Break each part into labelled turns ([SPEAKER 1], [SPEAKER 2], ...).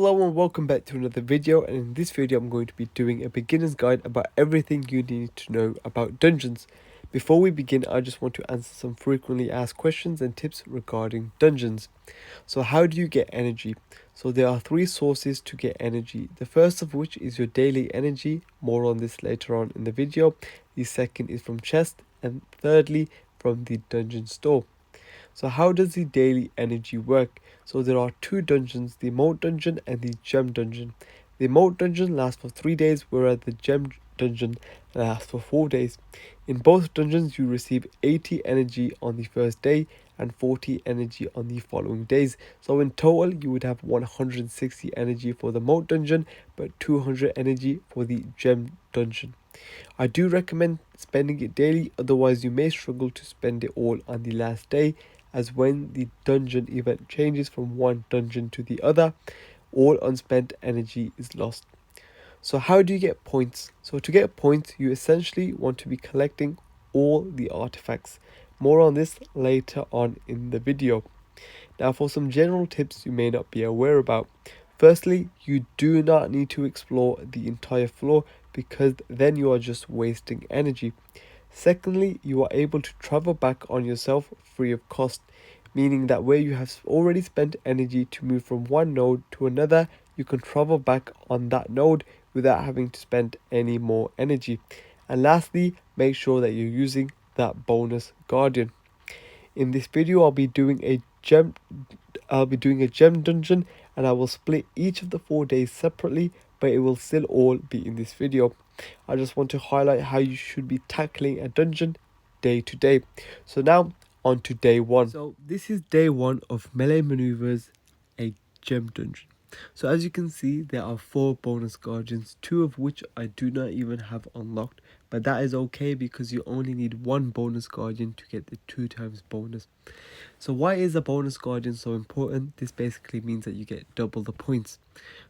[SPEAKER 1] Hello and welcome back to another video, and in this video I'm going to be doing a beginner's guide about everything you need to know about dungeons. Before we begin, I just want to answer some frequently asked questions and tips regarding dungeons. So how do you get energy? So there are three sources to get energy. The first of which is your daily energy, more on this later on in the video. The second is from chest, and thirdly from the dungeon store. So how does the daily energy work? So there are two dungeons, the Moat Dungeon and the Gem Dungeon. The Moat Dungeon lasts for 3 days, whereas the Gem Dungeon lasts for 4 days. In both dungeons, you receive 80 energy on the first day and 40 energy on the following days. So in total, you would have 160 energy for the Moat Dungeon, but 200 energy for the Gem Dungeon. I do recommend spending it daily, otherwise you may struggle to spend it all on the last day, as when the dungeon event changes from one dungeon to the other, all unspent energy is lost. So how do you get points? So to get points, you essentially want to be collecting all the artifacts. More on this later on in the video. Now for some general tips you may not be aware about. Firstly, you do not need to explore the entire floor, because then you are just wasting energy. Secondly, you are able to travel back on yourself free of cost, meaning that where you have already spent energy to move from one node to another, you can travel back on that node without having to spend any more energy. And lastly, make sure that you're using that bonus guardian. In this video, I'll be doing a gem dungeon, and I will split each of the 4 days separately, but it will still all be in this video. I just want to highlight how you should be tackling a dungeon day to day. So now on to day one. So this is day one of Melee Maneuvers, a gem dungeon. So as you can see, there are 4 bonus guardians, 2 of which I do not even have unlocked, but that is okay because you only need 1 bonus guardian to get the 2 times bonus. So why is a bonus guardian so important? This basically means that you get double the points.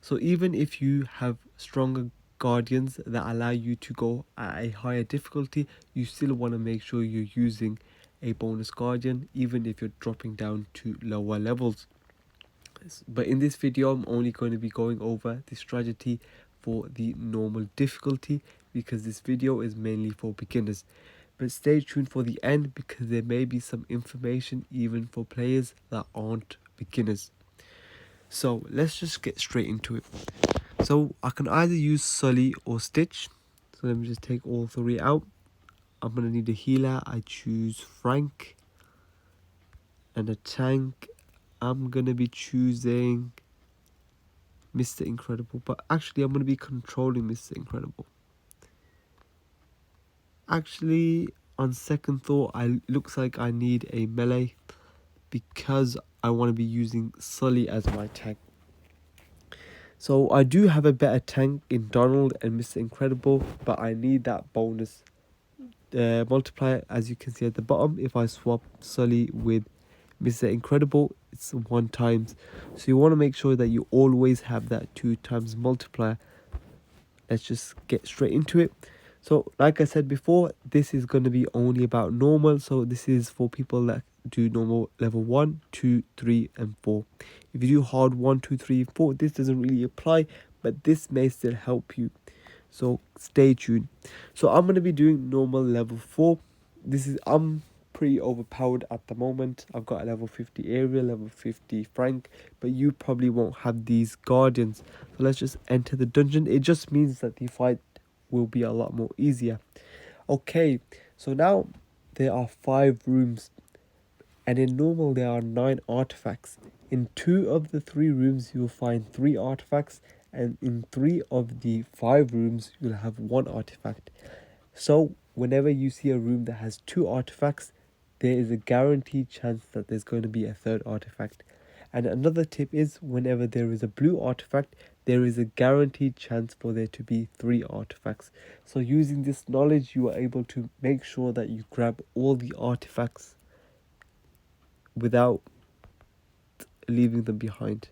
[SPEAKER 1] So even if you have stronger guardians that allow you to go at a higher difficulty, you still want to make sure you're using a bonus guardian even if you're dropping down to lower levels. But in this video I'm only going to be going over the strategy for the normal difficulty, because this video is mainly for beginners. But stay tuned for the end, because there may be some information even for players that aren't beginners. So let's just get straight into it. So I can either use Sully or Stitch. So let me just take all 3 out. I'm going to need a healer. I choose Frank. And a tank, I'm going to be choosing Mr. Incredible. But actually I'm going to be controlling Mr. Incredible. Actually, on second thought, it looks like I need a melee, because I want to be using Sully as my tank. So I do have a better tank in Donald and Mr. Incredible, but I need that bonus multiplier. As you can see at the bottom, if I swap Sully with Mr. Incredible, it's 1 times. So you want to make sure that you always have that 2 times multiplier. Let's just get straight into it. So like I said before, this is going to be only about normal. So this is for people that do normal level 1, 2, 3 and 4. If you do hard 1, 2, 3, 4, this doesn't really apply, but this may still help you. So stay tuned. So I'm going to be doing normal level 4. I'm pretty overpowered at the moment. I've got a level 50 area, level 50 Frank, but you probably won't have these guardians. So let's just enter the dungeon. It just means that the fight will be a lot more easier. Okay, so now there are 5 rooms, and in normal there are 9 artifacts. In 2 of the 3 rooms you will find 3 artifacts, and in 3 of the 5 rooms you'll have 1 artifact. So whenever you see a room that has 2 artifacts, there is a guaranteed chance that there's going to be a 3rd artifact. And another tip is, whenever there is a blue artifact, there is a guaranteed chance for there to be 3 artifacts. So using this knowledge, you are able to make sure that you grab all the artifacts without leaving them behind.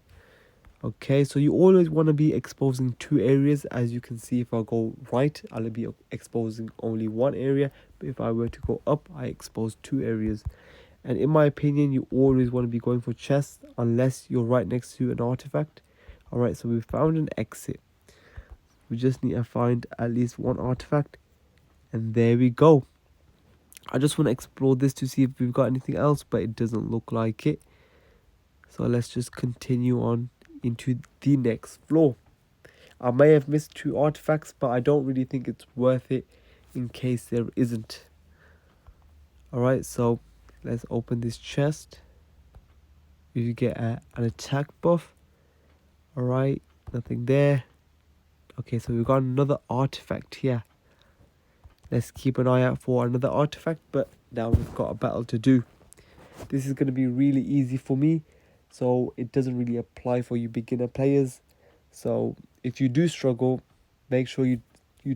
[SPEAKER 1] Okay, so you always want to be exposing 2 areas. As you can see, if I go right, I'll be exposing only 1 area, but if I were to go up, I expose 2 areas. And in my opinion, you always want to be going for chests unless you're right next to an artifact. Alright, so we found an exit. We just need to find at least one artifact. And there we go. I just want to explore this to see if we've got anything else, but it doesn't look like it. So let's just continue on into the next floor. I may have missed 2 artifacts, but I don't really think it's worth it in case there isn't. Alright, so let's open this chest. You get an attack buff. Alright, nothing there. Okay, so we've got another artifact here. Let's keep an eye out for another artifact, but now we've got a battle to do. This is going to be really easy for me, so it doesn't really apply for you beginner players. So if you do struggle, make sure you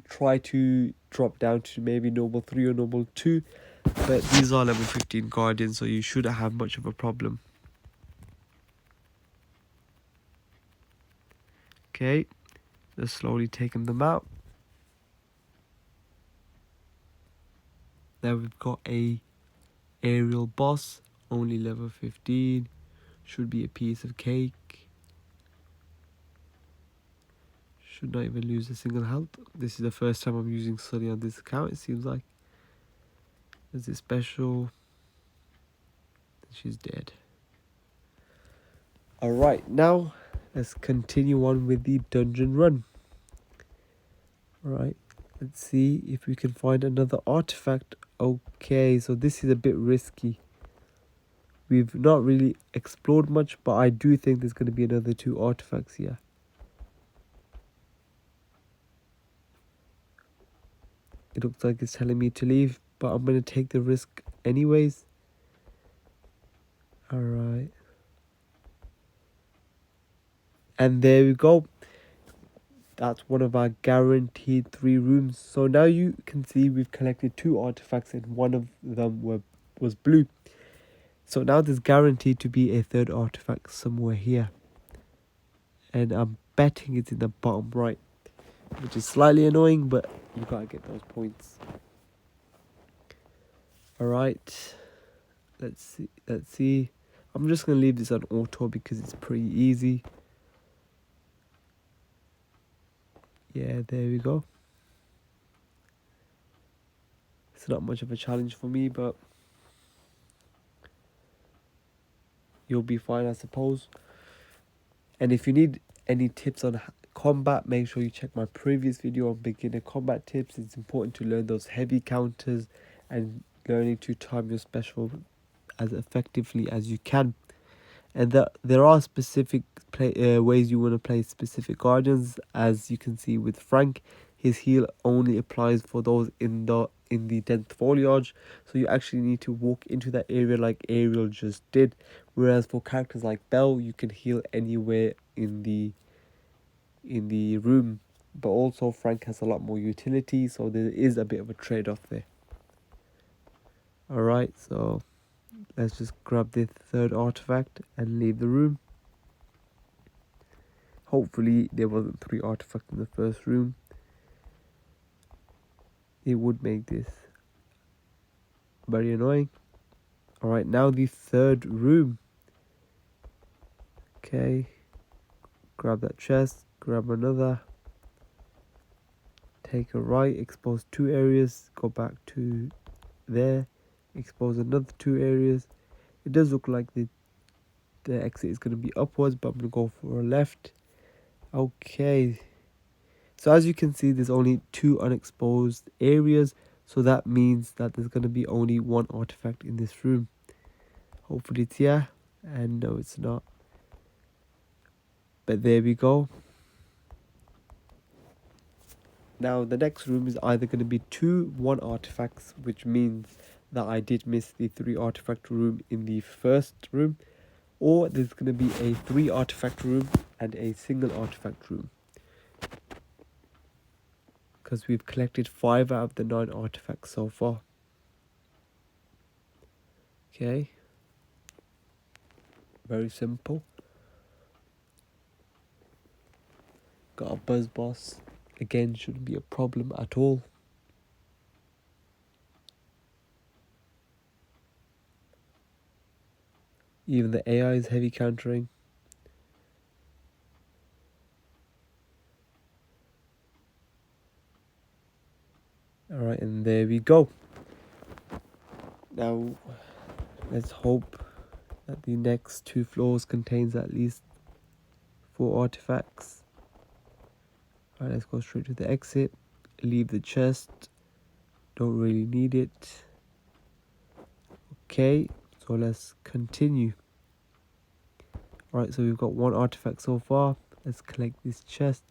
[SPEAKER 1] try to drop down to maybe normal 3 or normal 2. But these are level 15 guardians, so you shouldn't have much of a problem. Okay, just slowly taking them out. Now we've got a aerial boss, only level 15. Should be a piece of cake. Should not even lose a single health. This is the first time I'm using Skullier on this account, it seems like. Is it special? She's dead. Alright, now let's continue on with the dungeon run. Alright, let's see if we can find another artifact. Okay, so this is a bit risky. We've not really explored much, but I do think there's going to be another 2 artifacts here. It looks like it's telling me to leave, but I'm going to take the risk anyways. Alright. And there we go. That's one of our guaranteed 3 rooms. So now you can see we've collected 2 artifacts and one of them was blue. So now there's guaranteed to be a 3rd artifact somewhere here. And I'm betting it's in the bottom right, which is slightly annoying, but you gotta get those points. Alright, let's see. I'm just gonna leave this on auto because it's pretty easy. Yeah, there we go. It's not much of a challenge for me, but you'll be fine, I suppose. And if you need any tips on combat, make sure you check my previous video on beginner combat tips. It's important to learn those heavy counters and learning to time your special as effectively as you can. And there are specific ways you want to play specific guardians. As you can see with Frank, his heal only applies for those in the dense foliage, so you actually need to walk into that area like Ariel just did. Whereas for characters like Belle, you can heal anywhere in the room, but also Frank has a lot more utility, so there is a bit of a trade-off there. Alright, so let's just grab the 3rd artifact and leave the room. Hopefully there wasn't 3 artifacts in the first room. It would make this very annoying. Alright, now the 3rd room. Okay, grab that chest, grab another, take a right, expose 2 areas, go back to there, expose another 2 areas. It does look like the exit is going to be upwards, but I'm going to go for a left. Okay, so as you can see, there's only 2 unexposed areas, so that means that there's going to be only 1 artifact in this room. Hopefully it's here, and no, it's not. But there we go. Now the next room is either going to be 2 1 artifacts, which means that I did miss the 3 artifact room in the first room, or there's going to be a 3 artifact room and a single artifact room, because we've collected 5 out of the 9 artifacts so far. Okay, very simple. Got a buzz boss. Again, shouldn't be a problem at all. Even the AI is heavy countering. Alright, and there we go. Now, let's hope that the next 2 floors contains at least 4 artifacts. Alright, let's go straight to the exit. Leave the chest. Don't really need it. Okay, so let's continue. Alright, so we've got 1 artifact so far. Let's collect this chest.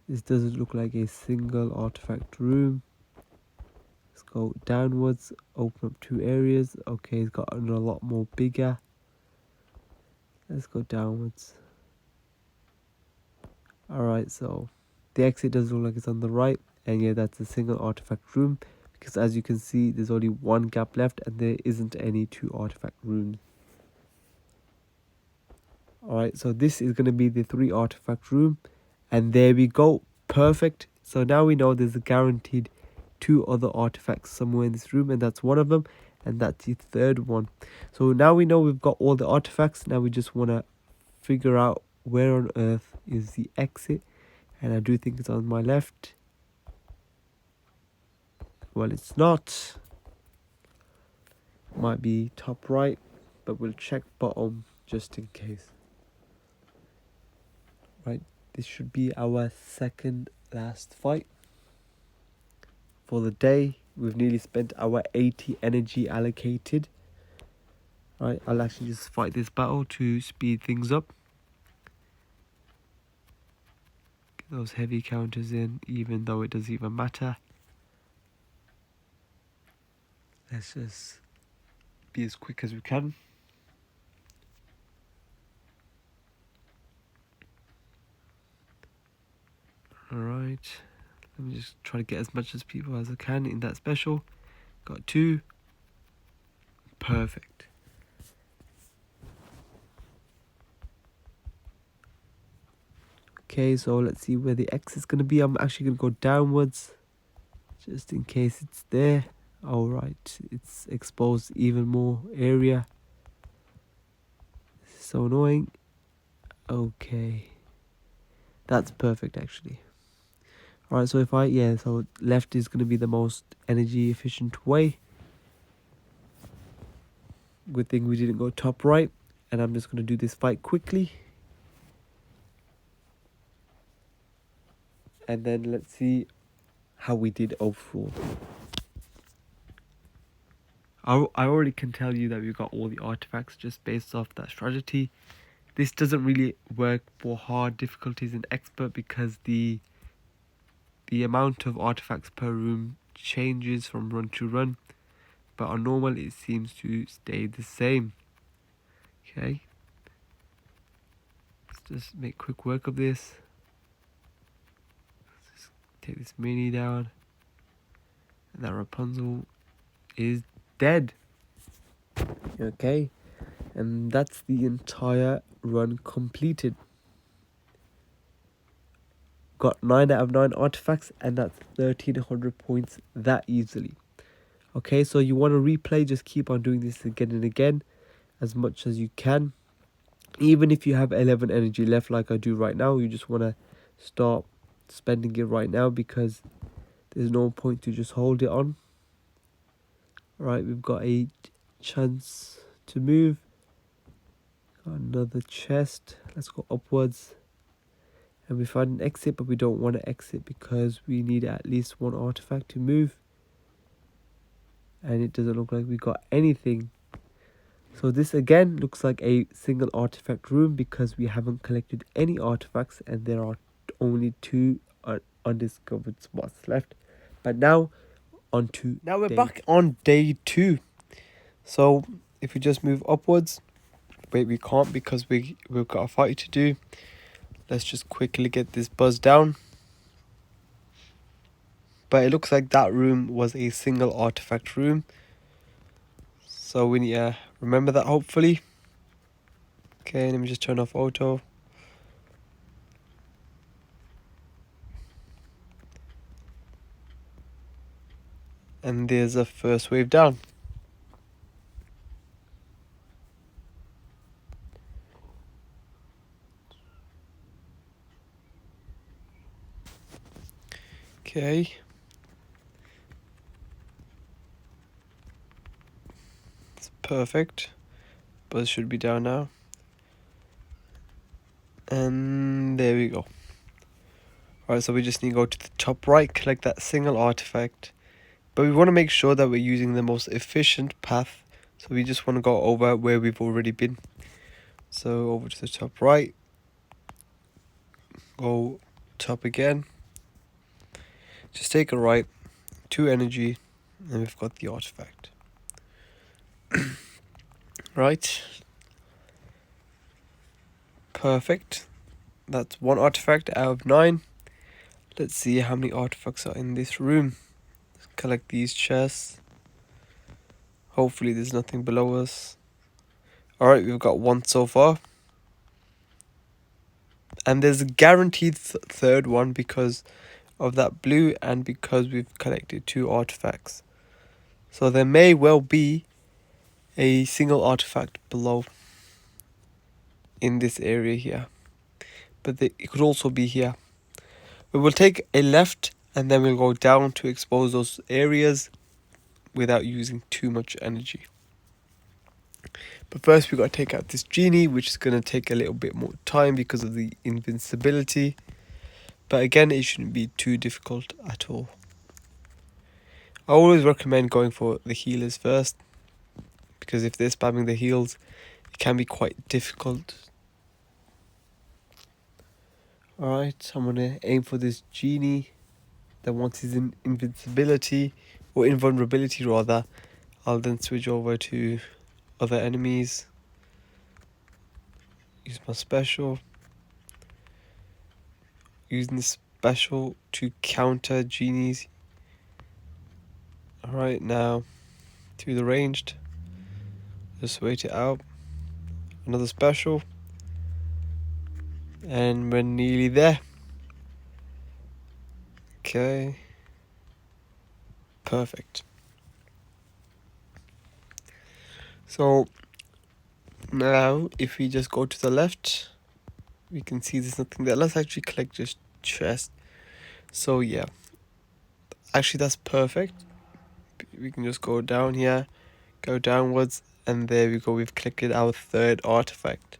[SPEAKER 1] This doesn't look like a single artifact room. Let's go downwards, open up 2 areas. Okay, it's gotten a lot more bigger. Let's go downwards. Alright, so the exit does look like it's on the right. And yeah, that's a single artifact room. Because as you can see, there's only 1 gap left and there isn't any 2 artifact rooms. Alright, so this is going to be the 3 artifact room. And there we go. Perfect. So now we know there's a guaranteed 2 other artifacts somewhere in this room. And that's one of them. And that's the 3rd one. So now we know we've got all the artifacts. Now we just want to figure out where on earth is the exit. And I do think it's on my left. Well, it's not. Might be top right. But we'll check bottom just in case. Right, this should be our 2nd last fight for the day. We've nearly spent our 80 energy allocated. Right, I'll actually just fight this battle to speed things up. Get those heavy counters in, even though it doesn't even matter. Let's just be as quick as we can. Alright, let me just try to get as much as people as I can in that special. Got 2. Perfect. Okay, so let's see where the X is going to be. I'm actually going to go downwards just in case it's there. Alright, it's exposed even more area. This is so annoying. Okay. That's perfect actually. Alright, so so left is going to be the most energy efficient way. Good thing we didn't go top right. And I'm just going to do this fight quickly. And then let's see how we did overall. I already can tell you that we got all the artifacts just based off that strategy. This doesn't really work for hard difficulties in expert because the amount of artifacts per room changes from run to run, but on normal it seems to stay the same. Okay, let's just make quick work of this. Let's just take this mini down, and that Rapunzel is dead. Okay, and that's the entire run completed. Got 9 out of 9 artifacts, and that's 1300 points that easily. Okay, so you want to replay, just keep on doing this again and again as much as you can. Even if you have 11 energy left like I do right now, you just want to start spending it right now because there's no point to just hold it on. Right, we've got a chance to move. Got another chest. Let's go upwards. And we find an exit, but we don't want to exit because we need at least 1 artifact to move. And it doesn't look like we got anything. So this again looks like a single artifact room because we haven't collected any artifacts and there are only 2 undiscovered spots left. But now we're back on day 2. So if we just move upwards, wait, we can't because we've got a fight to do. Let's just quickly get this buzz down. But it looks like that room was a single artifact room. So we need to remember that hopefully. Okay, let me just turn off auto. And there's a first wave down. Okay. Perfect. Buzz should be down now. And there we go. Alright, so we just need to go to the top right, collect that single artifact. But we want to make sure that we're using the most efficient path. So we just want to go over where we've already been. So over to the top right. Go top again. Just take a right. 2 energy. And we've got the artifact. Right. Perfect. That's 1 artifact out of 9. Let's see how many artifacts are in this room. Let's collect these chests. Hopefully there's nothing below us. Alright, we've got 1 so far. And there's a guaranteed third one because of that blue and because we've collected 2 artifacts. So there may well be a single artifact below in this area here. But it could also be here. We will take a left and then we'll go down to expose those areas without using too much energy. But first we got to take out this genie, which is going to take a little bit more time because of the invincibility. But again, it shouldn't be too difficult at all. I always recommend going for the healers first, because if they're spamming the heals, it can be quite difficult. Alright, I'm going to aim for this genie. Then once he's in invincibility, or invulnerability rather, I'll then switch over to other enemies. Use my special. Using the special to counter genies. Alright, now to the ranged. Just wait it out. Another special. And we're nearly there. Okay. Perfect. So now if we just go to the left, we can see there's nothing there. Let's actually collect this chest. So yeah. Actually that's perfect. We can just go down here, go downwards, and there we go, we've collected our 3rd artifact.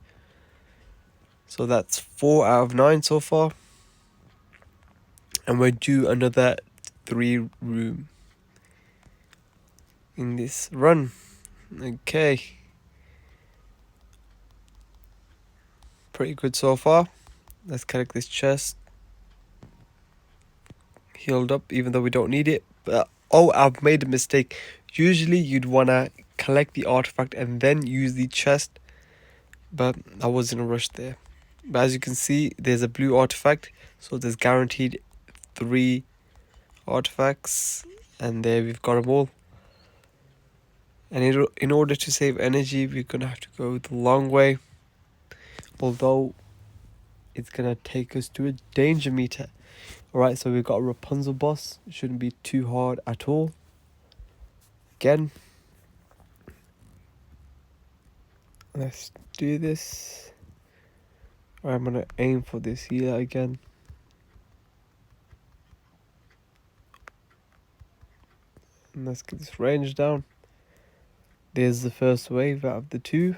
[SPEAKER 1] So that's 4 out of 9 so far. And we'll do another 3 room in this run. Okay. Pretty good so far. Let's collect this chest. Healed up, even though we don't need it. But oh, I've made a mistake. Usually you'd want to collect the artifact and then use the chest. But I was in a rush there. But as you can see, there's a blue artifact. So there's guaranteed 3 artifacts. And there we've got them all. And in order to save energy, we're going to have to go the long way. Although it's going to take us to a danger meter. Alright, so we've got a Rapunzel boss. It shouldn't be too hard at all. Again. Let's do this. Alright, I'm going to aim for this healer again. And let's get this range down. There's the first wave out of the 2.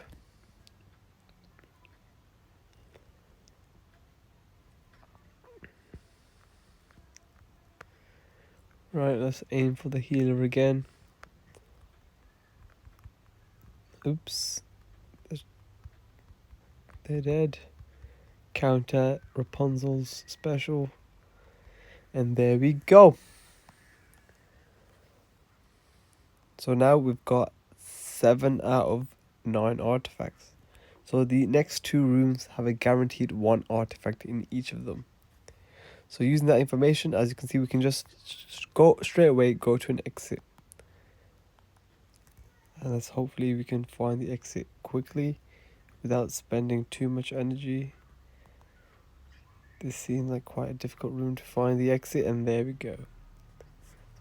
[SPEAKER 1] Right, let's aim for the healer again. Oops. They're dead. Counter Rapunzel's special. And there we go. So now we've got 7 out of 9 artifacts. So the next 2 rooms have a guaranteed 1 artifact in each of them. So using that information, as you can see, we can just go straight away, go to an exit. And let's hopefully we can find the exit quickly without spending too much energy. This seems like quite a difficult room to find the exit, and there we go.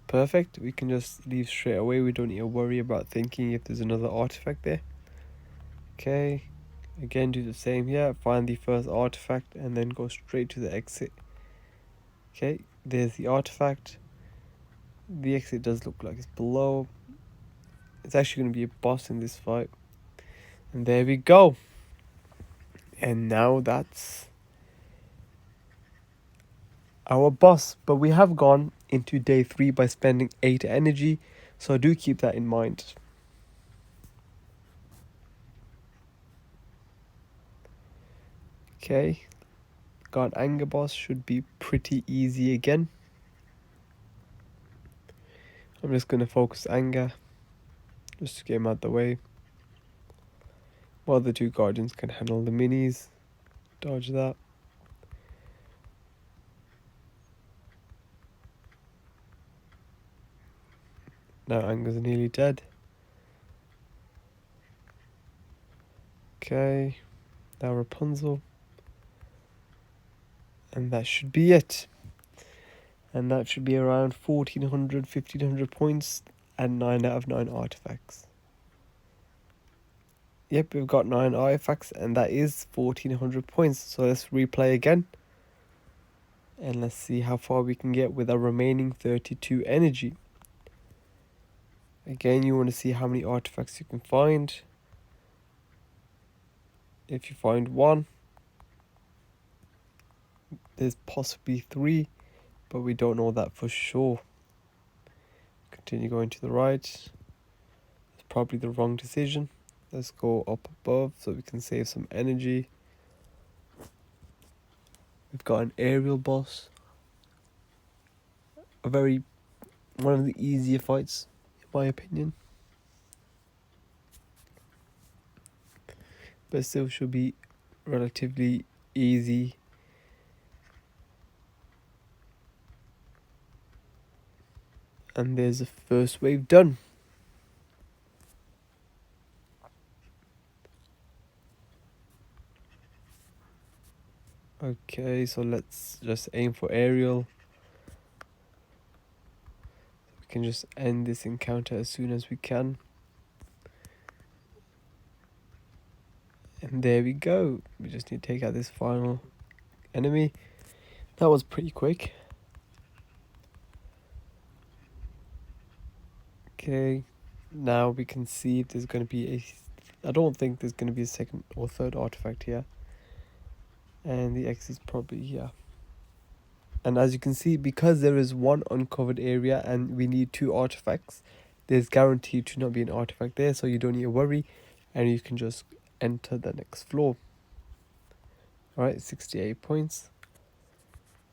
[SPEAKER 1] Perfect. We can just leave straight away. We don't need to worry about thinking if there's another artifact there. Okay. Again, do the same here. Find the first artifact and then go straight to the exit. Okay, there's the artifact. The exit does look like it's below. It's actually going to be a boss in this fight. And there we go. And now that's our boss. But we have gone into day 3 by spending 8 energy. So do keep that in mind. Okay. Got anger boss. Should be pretty easy again. I'm just going to focus anger. Just to get him out the way. While the 2 guardians can handle the minis. Dodge that. Now anger's nearly dead. Okay. Now Rapunzel. And that should be it. And that should be around 1400, 1500 points and 9 out of 9 artifacts. Yep, we've got 9 artifacts and that is 1400 points. So let's replay again. And let's see how far we can get with our remaining 32 energy. Again, you want to see how many artifacts you can find. If you find 1, there's possibly 3, but we don't know that for sure. Continue going to the right. It's probably the wrong decision. Let's go up above so we can save some energy. We've got an aerial boss. One of the easier fights, in my opinion. But still should be relatively easy. And there's the first wave done. Okay, so let's just aim for aerial. We can just end this encounter as soon as we can. And there we go. We just need to take out this final enemy. That was pretty quick. Okay, now we can see if there's going to be a... I don't think there's going to be a second or third artifact here. And the X is probably here. And as you can see, because there is 1 uncovered area and we need 2 artifacts, there's guaranteed to not be an artifact there, so you don't need to worry. And you can just enter the next floor. Alright, 68 points.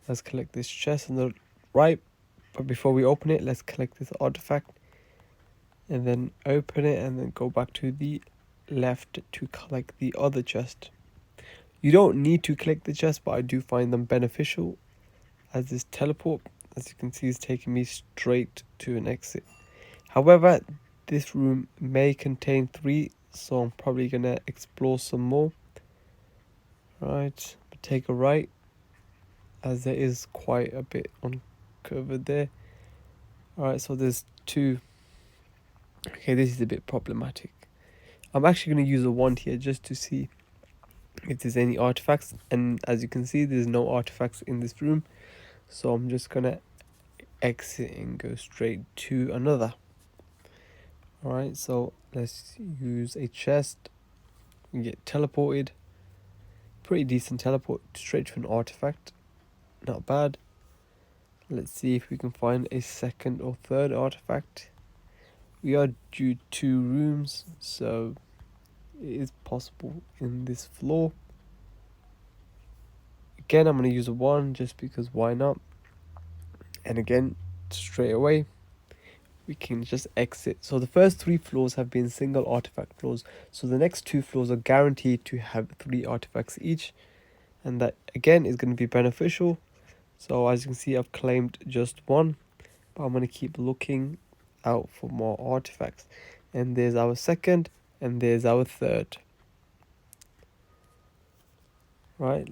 [SPEAKER 1] Let's collect this chest on the right. But before we open it, let's collect this artifact. And then open it and then go back to the left to collect the other chest. You don't need to collect the chest, but I do find them beneficial. As this teleport, as you can see, is taking me straight to an exit. However, this room may contain 3, so I'm probably going to explore some more. Right, take a right, as there is quite a bit uncovered there. Alright, so there's 2. Okay, this is a bit problematic. I'm actually going to use a wand here just to see if there's any artifacts. And as you can see, there's no artifacts in this room. So I'm just going to exit and go straight to another. Alright, so let's use a chest. We get teleported. Pretty decent teleport straight to an artifact. Not bad. Let's see if we can find a second or third artifact. We are due 2 rooms, so it is possible in this floor. Again, I'm going to use a 1 just because why not? And again, straight away, we can just exit. So the first 3 floors have been single artifact floors. So the next 2 floors are guaranteed to have 3 artifacts each. And that again is going to be beneficial. So as you can see, I've claimed just 1. But I'm going to keep looking out for more artifacts. And there's our second. And there's our third. Right.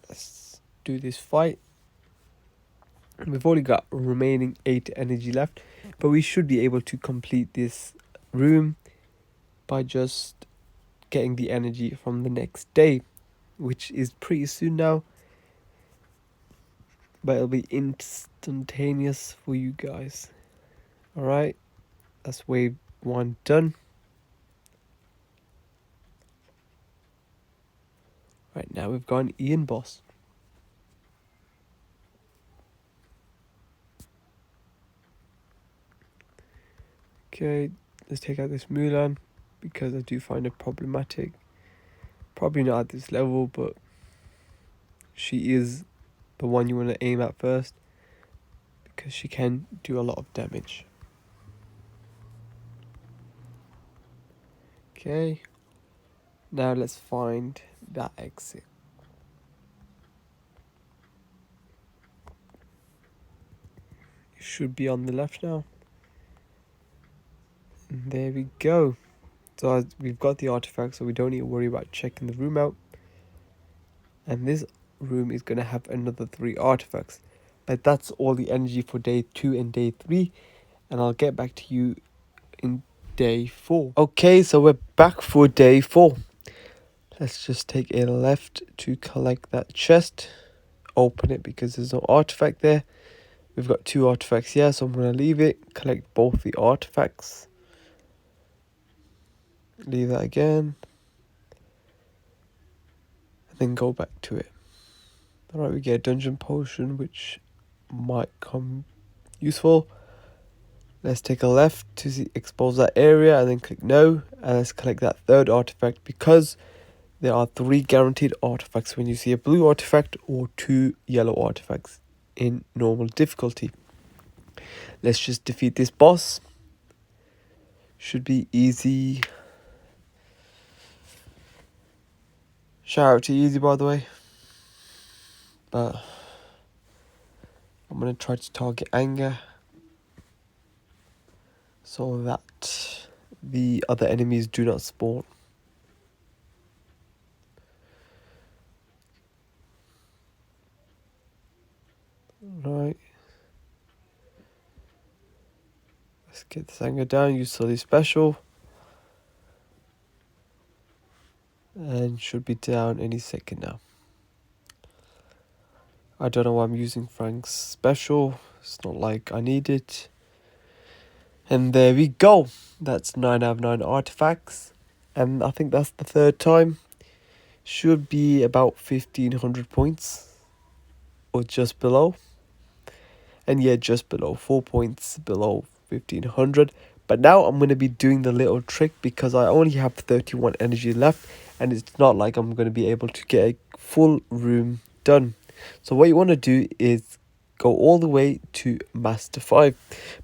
[SPEAKER 1] Let's do this fight. We've only got remaining 8 energy left, but we should be able to complete this room by just getting the energy from the next day, which is pretty soon now, but it'll be instantaneous for you guys. Alright, that's wave one done. Right, now we've got an Ian boss. Okay, let's take out this Mulan because I do find it problematic. Probably not at this level, but she is the one you want to aim at first because she can do a lot of damage. Okay, now let's find that exit. It should be on the left now. And there we go. So we've got the artifact, so we don't need to worry about checking the room out. And this room is going to have another 3 artifacts. But that's all the energy for day 2 and day 3. And I'll get back to you in day 4. Okay, so we're back for day 4. Let's just take a left to collect that chest. Open it because there's no artifact there. We've got 2 artifacts here, so I'm going to leave it. Collect both the artifacts. Leave that again. And then go back to it. Alright, we get a dungeon potion, which might come useful. Let's take a left to expose that area and then click no. And let's collect that 3rd artifact because there are 3 guaranteed artifacts when you see a blue artifact or 2 yellow artifacts in normal difficulty. Let's just defeat this boss. Should be easy. Shout out to Easy, by the way. But I'm going to try to target anger so that the other enemies do not spawn. Right. Let's get this anger down. Use Sully special. And should be down any second now. I don't know why I'm using Frank's special. It's not like I need it. And there we go. That's 9 out of 9 artifacts. And I think that's the 3rd time. Should be about 1500 points. Or just below. And yeah, just below. 4 points below 1500. But now I'm going to be doing the little trick because I only have 31 energy left. And it's not like I'm going to be able to get a full room done. So what you want to do is go all the way to Master 5.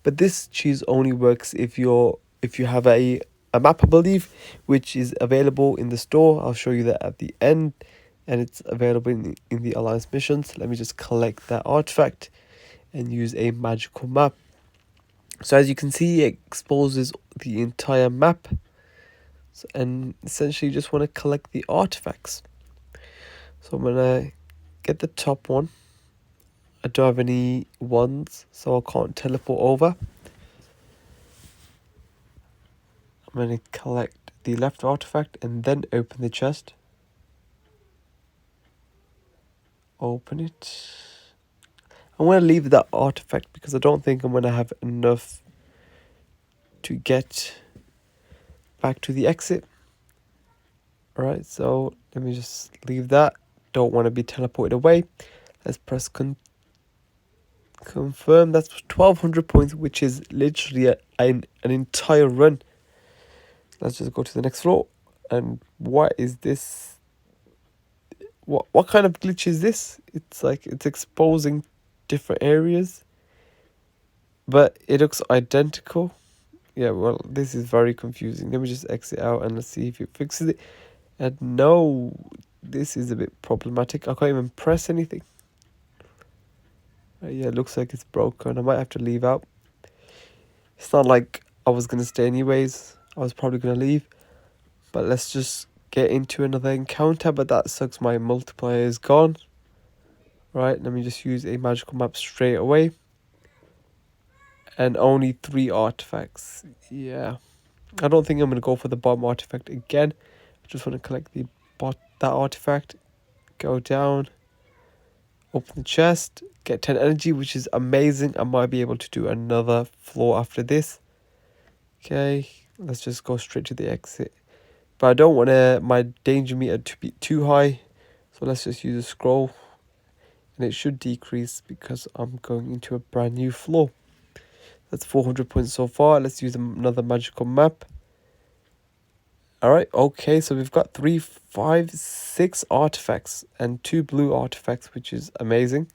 [SPEAKER 1] But this cheese only works if you have a map, I believe, which is available in the store. I'll show you that at the end. And it's available in the Alliance missions. Let me just collect that artifact and use a magical map. So as you can see, it exposes the entire map. And essentially you just want to collect the artifacts. So I'm going to get the top one. I don't have any ones, so I can't teleport over. I'm going to collect the left artifact and then open the chest. Open it. I'm going to leave that artifact because I don't think I'm going to have enough to get back to the exit. Alright, so let me just leave that. Don't want to be teleported away. Let's press confirm. That's 1200 points, which is literally an entire run. Let's just go to the next floor. And what is this? What kind of glitch is this? It's like it's exposing different areas, but it looks identical. Yeah, well, this is very confusing. Let me just exit out and let's see if it fixes it. And no, this is a bit problematic. I can't even press anything. Yeah, it looks like it's broken. I might have to leave out. It's not like I was going to stay anyways. I was probably going to leave. But let's just get into another encounter. But that sucks, my multiplier is gone. Right, let me just use a magical map straight away. And only 3 artifacts. Yeah. I don't think I'm going to go for the bottom artifact again. I just want to collect that artifact. Go down. Open the chest. Get 10 energy, which is amazing. I might be able to do another floor after this. Okay. Let's just go straight to the exit. But I don't want my danger meter to be too high. So let's just use a scroll. And it should decrease because I'm going into a brand new floor. That's 400 points so far. Let's use another magical map. Alright, okay, so we've got 3, 5, 6 artifacts and 2 blue artifacts, which is amazing.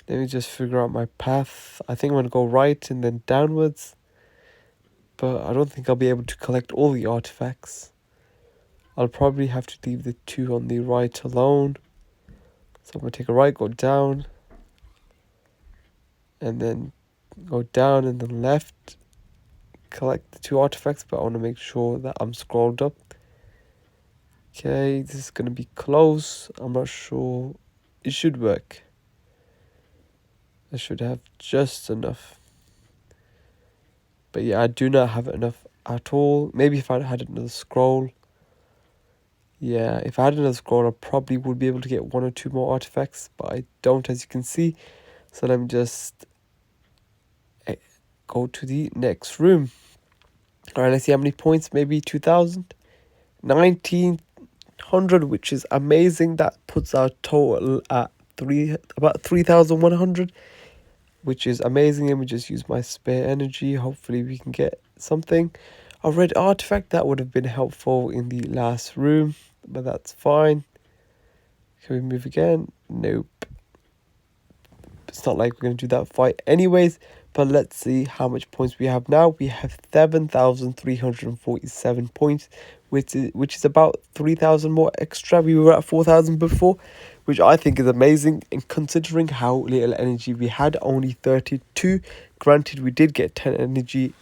[SPEAKER 1] Let me just figure out my path. I think I'm going to go right and then downwards. But I don't think I'll be able to collect all the artifacts. I'll probably have to leave the 2 on the right alone. So I'm going to take a right, go down. And then go down and then left. Collect the 2 artifacts, but I want to make sure that I'm scrolled up. Okay, this is going to be close. I'm not sure. It should work. I should have just enough. But yeah, I do not have enough at all. Maybe if I had another scroll. Yeah, if I had another scroll, I probably would be able to get 1 or 2 more artifacts. But I don't, as you can see. So let me just go to the next room. Alright, let's see how many points. Maybe 2,000. 1,900, which is amazing. That puts our total at about 3,100. Which is amazing. Let me just use my spare energy. Hopefully we can get something. A red artifact, that would have been helpful in the last room, but that's fine. Can we move again? Nope. It's not like we're going to do that fight anyways, but let's see how much points we have now. We have 7,347 points, which is about 3,000 more extra. We were at 4,000 before, which I think is amazing. And considering how little energy we had, only 32. Granted, we did get 10 energy.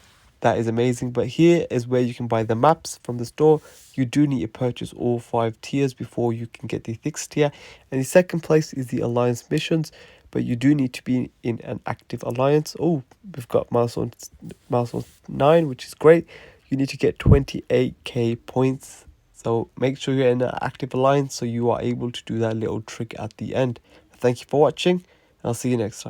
[SPEAKER 1] That is amazing. But here is where you can buy the maps from the store. You do need to purchase all 5 tiers before you can get the 6th tier. And the second place is the Alliance missions. But you do need to be in an active alliance. Oh, we've got milestone 9, which is great. You need to get 28k points. So make sure you're in an active alliance so you are able to do that little trick at the end. Thank you for watching. I'll see you next time.